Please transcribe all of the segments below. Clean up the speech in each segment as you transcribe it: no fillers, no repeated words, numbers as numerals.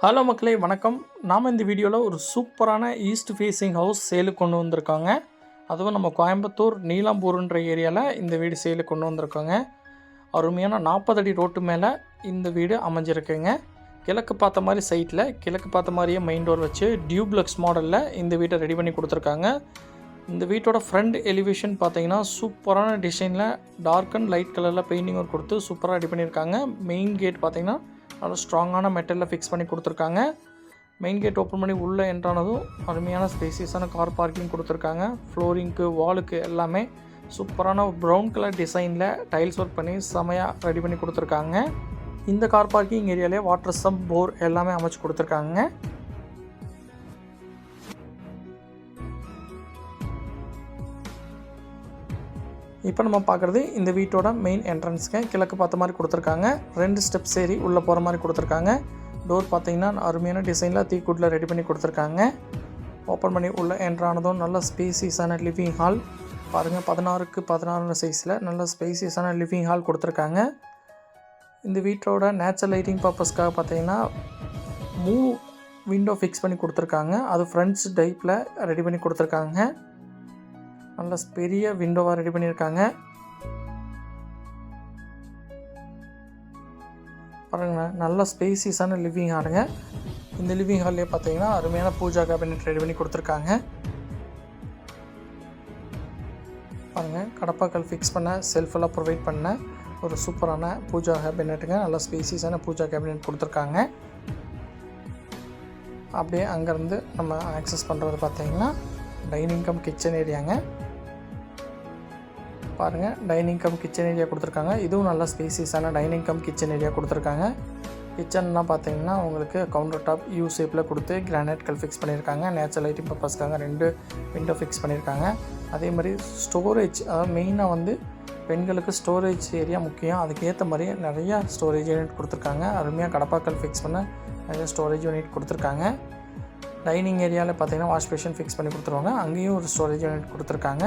Hello மக்களே வணக்கம். நாம் இந்த வீடியோவில் ஒரு சூப்பரான ஈஸ்ட் ஃபேஸிங் ஹவுஸ் சேலுக்கு கொண்டு வந்திருக்காங்க. அதுவும் நம்ம கோயம்புத்தூர் நீலாம்பூர்ன்ற ஏரியாவில் இந்த வீடு சேலுக்கு கொண்டு வந்திருக்காங்க. அருமையான 40 அடி ரோட்டு மேலே இந்த வீடு அமைஞ்சிருக்குங்க. கிழக்கு பார்த்த மாதிரி சைட்டில் கிழக்கு பார்த்த மாதிரியே மெயின் டோர் வச்சு டியூப்ளக்ஸ் மாடலில் இந்த வீட்டை ரெடி பண்ணி கொடுத்துருக்காங்க. இந்த வீட்டோட ஃப்ரண்ட் எலிவேஷன் பார்த்தீங்கன்னா சூப்பரான டிசைனில் டார்க் அண்ட் லைட் கலரில் பெயிண்டிங் ஒர்க் கொடுத்து சூப்பராக ரெடி பண்ணியிருக்காங்க. மெயின் கேட் பார்த்தீங்கன்னா நல்ல ஸ்ட்ராங்கான மெட்டலில் ஃபிக்ஸ் பண்ணி கொடுத்துருக்காங்க. மெயின் கேட் ஓப்பன் பண்ணி உள்ளே என்ட்ரானதும் அருமையான ஸ்பேசியஸான கார் பார்க்கிங் கொடுத்துருக்காங்க. ஃப்ளோரிங்க்கு வாலுக்கு எல்லாமே சூப்பரான ப்ரௌன் கலர் டிசைனில் டைல்ஸ் ஒர்க் பண்ணி செமையாக ரெடி பண்ணி கொடுத்துருக்காங்க. இந்த கார் பார்க்கிங் ஏரியாலே வாட்டர் சம்ப் போர் எல்லாமே அமைச்சு கொடுத்துருக்காங்க. இப்போ நம்ம பார்க்குறது இந்த வீட்டோட மெயின் என்ட்ரன்ஸுங்க. கிழக்கு பார்த்த மாதிரி கொடுத்துருக்காங்க. 2 ஸ்டெப்ஸ் ஏறி உள்ளே போகிற மாதிரி கொடுத்துருக்காங்க. டோர் பார்த்தீங்கன்னா அருமையான டிசைனில் தீக்குட்டில் ரெடி பண்ணி கொடுத்துருக்காங்க. ஓப்பன் பண்ணி உள்ளே என்ட்ரானதும் நல்ல ஸ்பேசியஸான லிவிங் ஹால் பாருங்கள். 16க்கு 16 சைஸில் நல்ல ஸ்பேசியஸான லிவிங் ஹால் கொடுத்துருக்காங்க. இந்த வீட்டோட நேச்சுரல் லைட்டிங் பர்பஸ்க்காக பார்த்தீங்கன்னா 3 விண்டோ ஃபிக்ஸ் பண்ணி கொடுத்துருக்காங்க. அது ஃப்ரண்ட்ஸ் டைப்பில் ரெடி பண்ணி கொடுத்துருக்காங்க. நல்ல பெரிய விண்டோவாக ரெடி பண்ணியிருக்காங்க. பாருங்க, நல்ல ஸ்பேசியஸான லிவிங் ஹாலுங்க. இந்த லிவிங் ஹால்லேயே பார்த்தீங்கன்னா அருமையான பூஜா கேபினெட் ரெடி பண்ணி கொடுத்துருக்காங்க. பாருங்கள், கடப்பாக்கள் ஃபிக்ஸ் பண்ண செல்ஃபெல்லாம் ப்ரொவைட் பண்ண ஒரு சூப்பரான பூஜா கேபினெட்டுங்க. நல்ல ஸ்பேசியஸான பூஜா கேபினெட் கொடுத்துருக்காங்க. அப்படியே அங்கேருந்து நம்ம ஆக்சஸ் பண்ணுறது பார்த்தீங்கன்னா டைனிங் கம் கிச்சன் ஏரியாங்க. பாருங்கள், டைனிங் கம் கிச்சன் ஏரியா கொடுத்துருக்காங்க. இதுவும் நல்ல ஸ்பேசியஸான டைனிங் கம் கிச்சன் ஏரியா கொடுத்துருக்காங்க. கிச்சன்லாம் பார்த்தீங்கன்னா உங்களுக்கு கவுண்டர் டாப் யூ ஷேப்பில் கொடுத்து கிரானைட் கல் ஃபிக்ஸ் பண்ணியிருக்காங்க. நேச்சுரல் லைட்டிங் பர்பஸ்க்காக 2 விண்டோ ஃபிக்ஸ் பண்ணியிருக்காங்க. அதே மாதிரி ஸ்டோரேஜ், அதாவது மெயினாக வந்து பெண்களுக்கு ஸ்டோரேஜ் ஏரியா முக்கியம். அதுக்கேற்ற மாதிரி நிறையா ஸ்டோரேஜ் யூனிட் கொடுத்துருக்காங்க. அருமையாக கடப்பாக்கல் ஃபிக்ஸ் பண்ண நிறைய ஸ்டோரேஜ் யூனிட் கொடுத்துருக்காங்க. டைனிங் ஏரியாவில் பார்த்தீங்கன்னா வாஷ் பேஷன் ஃபிக்ஸ் பண்ணி கொடுத்துருவாங்க. அங்கேயும் ஒரு ஸ்டோரேஜ் யூனிட் கொடுத்துருக்காங்க.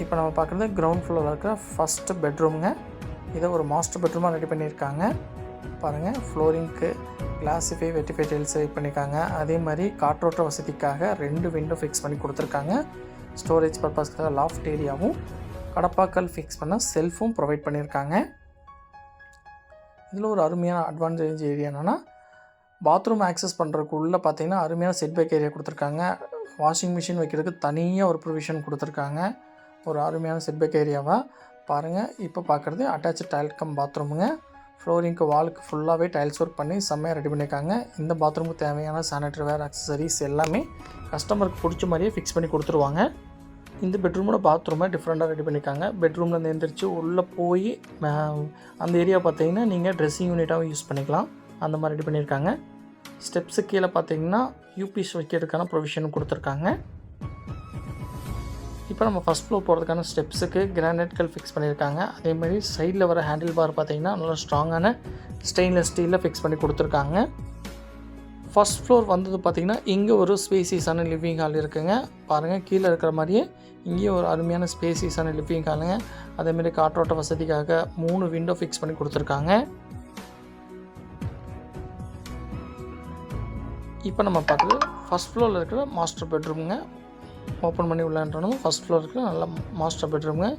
இப்போ நம்ம பார்க்குறது கிரவுண்ட் ஃப்ளோரில் இருக்கிற ஃபஸ்ட்டு பெட்ரூமுங்க. இதை ஒரு மாஸ்டர் பெட்ரூமாக ரெடி பண்ணியிருக்காங்க. பாருங்கள், ஃப்ளோரிங்க்கு கிளாஸிஃபை வெட்டிஃபை டைல்ஸ் ரெடி பண்ணியிருக்காங்க. அதே மாதிரி காற்றோட்ட வசதிக்காக 2 விண்டோ ஃபிக்ஸ் பண்ணி கொடுத்துருக்காங்க. ஸ்டோரேஜ் பர்பஸ்க்காக லாஃப்ட் ஏரியாவும் கடப்பாக்கல் ஃபிக்ஸ் பண்ண செல்ஃபும் ப்ரொவைட் பண்ணியிருக்காங்க. இதில் ஒரு அருமையான அட்வான்டேஜ் ஏரியா என்னென்னா பாத்ரூம் ஆக்சஸ் பண்ணுறதுக்கு உள்ளே பார்த்தீங்கன்னா அருமையான செட்பேக் ஏரியா கொடுத்துருக்காங்க. வாஷிங் மிஷின் வைக்கிறதுக்கு தனியாக ஒரு ப்ரொவிஷன் கொடுத்துருக்காங்க. ஒரு அருமையான செட்பேக் ஏரியாவாக பாருங்கள். இப்போ பார்க்குறது அட்டாச்சு டைல் கம் பாத்ரூமுங்க. ஃப்ளோரிங்க்கு வாலுக்கு ஃபுல்லாகவே டைல்ஸ் ஒர்க் பண்ணி செம்மையாக ரெடி பண்ணியிருக்காங்க. இந்த பாத்ரூமுக்கு தேவையான சானிட்டரி வேர் அக்சசரிஸ் எல்லாமே கஸ்டமருக்கு பிடிச்ச மாதிரியே ஃபிக்ஸ் பண்ணி கொடுத்துருவாங்க. இந்த பெட்ரூமோட பாத்ரூமை டிஃப்ரெண்ட்டாக ரெடி பண்ணியிருக்காங்க. பெட்ரூமில் எழுந்திரிச்சு உள்ளே போய் அந்த ஏரியா பார்த்தீங்கன்னா நீங்கள் ட்ரெஸ்ஸிங் யூனிட்டாகவும் யூஸ் பண்ணிக்கலாம். அந்த மாதிரி ரெடி பண்ணியிருக்காங்க. ஸ்டெப்ஸு கீழே பார்த்தீங்கன்னா யூபிஎஸ் வைக்கிறதுக்கான ப்ரொவிஷனும் கொடுத்துருக்காங்க. இப்போ நம்ம ஃபஸ்ட் ஃப்ளோர் போகிறதுக்கான ஸ்டெப்ஸுக்கு கிரானைட் கல் ஃபிக்ஸ் பண்ணியிருக்காங்க. அதேமாதிரி சைடில் வர ஹேண்டில் பார் பார்த்தீங்கன்னா நல்லா ஸ்ட்ராங்கான ஸ்டெயின்லெஸ் ஸ்டீலில் ஃபிக்ஸ் பண்ணி கொடுத்துருக்காங்க. ஃபஸ்ட் ஃப்ளோர் வந்தது பார்த்திங்கன்னா இங்கே ஒரு ஸ்பேசியஸான லிவிங் ஹால் இருக்குங்க. பாருங்கள், கீழே இருக்கிற மாதிரியே இங்கேயும் ஒரு அருமையான ஸ்பேசியஸான லிவிங் ஹாலுங்க. அதேமாதிரி காற்றோட்ட வசதிக்காக 3 விண்டோ ஃபிக்ஸ் பண்ணி கொடுத்துருக்காங்க. இப்போ நம்ம பார்க்குறது ஃபஸ்ட் ஃப்ளோரில் இருக்கிற மாஸ்டர் பெட்ரூமுங்க. ஓப்பன் பண்ணி உள்ளான்றனும் ஃபஸ்ட் ஃப்ளோர் இருக்கிற நல்ல மாஸ்டர் பெட்ரூமுங்க.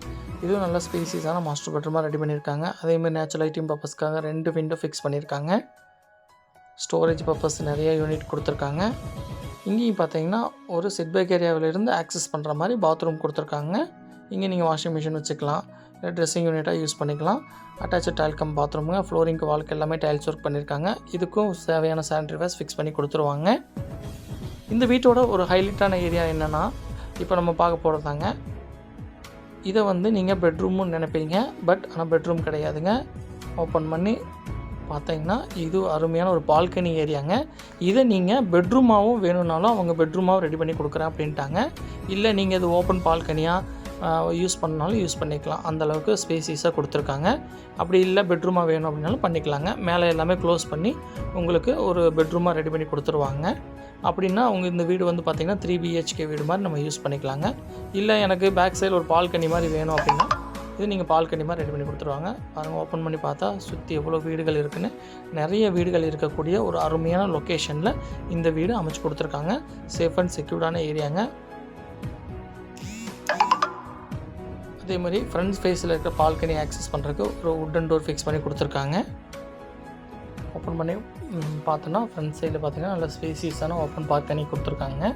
இதுவும் நல்ல ஸ்பேசியஸான மாஸ்டர் பெட்ரூமாக ரெடி பண்ணியிருக்காங்க. அதேமாதிரி நேச்சுரல் லைட்டிங் பர்பஸ்க்காக 2 விண்டோ ஃபிக்ஸ் பண்ணியிருக்காங்க. ஸ்டோரேஜ் பர்பஸ் நிறைய யூனிட் கொடுத்துருக்காங்க. இங்கேயும் பார்த்தீங்கன்னா ஒரு செட்பேக் ஏரியாவிலேருந்து ஆக்சஸ் பண்ணுற மாதிரி பாத்ரூம் கொடுத்துருக்காங்க. இங்கே நீங்கள் வாஷிங் மிஷின் வச்சுக்கலாம், இல்லை ட்ரெஸ்ஸிங் யூனிட்டாக யூஸ் பண்ணிக்கலாம். அட்டாச்சு டைல் கம் பாத்ரூமுங்க. ஃப்ளோரிங்க்கு வால்க்கு எல்லாமே டைல்ஸ் ஒர்க் பண்ணியிருக்காங்க. இதுக்கும் தேவையான சானிட்டரி வேர்ஸ் ஃபிக்ஸ் பண்ணி கொடுத்துருவாங்க. இந்த வீட்டோட ஒரு ஹைலைட்டான ஏரியா என்னென்னா இப்போ நம்ம பார்க்க போகிறதாங்க. இதை வந்து நீங்கள் பெட்ரூம்னு நினைப்பீங்க, பட் ஆனால் பெட்ரூம் கிடையாதுங்க. ஓப்பன் பண்ணி பார்த்தீங்கன்னா இது அருமையான ஒரு பால்கனி ஏரியாங்க. இதை நீங்கள் பெட்ரூமாகவும் வேணும்னாலும் அவங்க பெட்ரூமாகவும் ரெடி பண்ணி கொடுக்குறேன் அப்படின்ட்டாங்க. இல்லை நீங்கள் இது ஓப்பன் பால்கனியாக யூஸ் பண்ணாலும் யூஸ் பண்ணிக்கலாம். அந்தளவுக்கு ஸ்பேசியஸாக கொடுத்துருக்காங்க. அப்படி இல்லை பெட்ரூமாக வேணும் அப்படின்னாலும் பண்ணிக்கலாங்க. மேலே எல்லாமே க்ளோஸ் பண்ணி உங்களுக்கு ஒரு பெட்ரூமாக ரெடி பண்ணி கொடுத்துருவாங்க. அப்படின்னா அவங்க இந்த வீடு வந்து பார்த்திங்கன்னா 3 BHK வீடு மாதிரி நம்ம யூஸ் பண்ணிக்கலாங்க. இல்லை எனக்கு பேக் சைடு ஒரு பால்கனி மாதிரி வேணும் அப்படின்னா இது நீங்கள் பால்கனி மாதிரி ரெடி பண்ணி கொடுத்துருவாங்க. பாருங்கள், ஓப்பன் பண்ணி பார்த்தா சுற்றி எவ்வளோ வீடுகள் இருக்குன்னு. நிறைய வீடுகள் இருக்கக்கூடிய ஒரு அருமையான லொக்கேஷனில் இந்த வீடு அமைச்சு கொடுத்துருக்காங்க. சேஃப் அண்ட் செக்யூர்டான ஏரியாங்க. அதே மாதிரி ஃப்ரண்ட் ஃபேஸில் இருக்க பால்கனி ஆக்சஸ் பண்ணுறதுக்கு ஒரு வுட்டன் டோர் ஃபிக்ஸ் பண்ணி கொடுத்துருக்காங்க. ஓப்பன் பண்ணி பார்த்தோன்னா ஃப்ரண்ட் சைடில் பார்த்தீங்கன்னா நல்ல ஸ்பேசியஸான ஓப்பன் பால்கனி கொடுத்துருக்காங்க.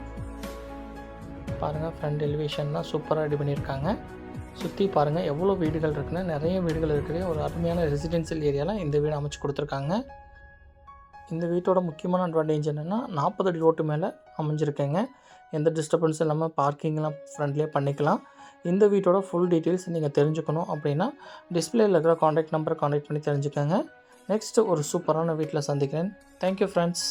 பாருங்கள், ஃப்ரண்ட் எலிவேஷன்லாம் சூப்பராக ரெடி பண்ணியிருக்காங்க. சுற்றி பாருங்கள் எவ்வளோ வீடுகள் இருக்குன்னு. நிறைய வீடுகள் இருக்கிற ஒரு அருமையான ரெசிடென்ஷியல் ஏரியாவில் இந்த வீடு அமைச்சு கொடுத்துருக்காங்க. இந்த வீட்டோட முக்கியமான அட்வான்டேஜ் என்னென்னா 40 அடி ரோட்டு மேலே அமைஞ்சிருக்கேங்க. எந்த டிஸ்டர்பன்ஸும் இல்லாமல் பார்க்கிங்லாம் ஃப்ரண்ட்லேயே பண்ணிக்கலாம். இந்த வீட்டோட ஃபுல் டீட்டெயில்ஸ் நீங்கள் தெரிஞ்சுக்கணும் அப்படின்னா டிஸ்பிளேயில் இருக்கிற காண்டாக்ட் நம்பரை காண்டாக்ட் பண்ணி தெரிஞ்சுக்கோங்க. நெக்ஸ்ட்டு ஒரு சூப்பரான வீட்டில் சந்திக்கிறேன். Thank you friends.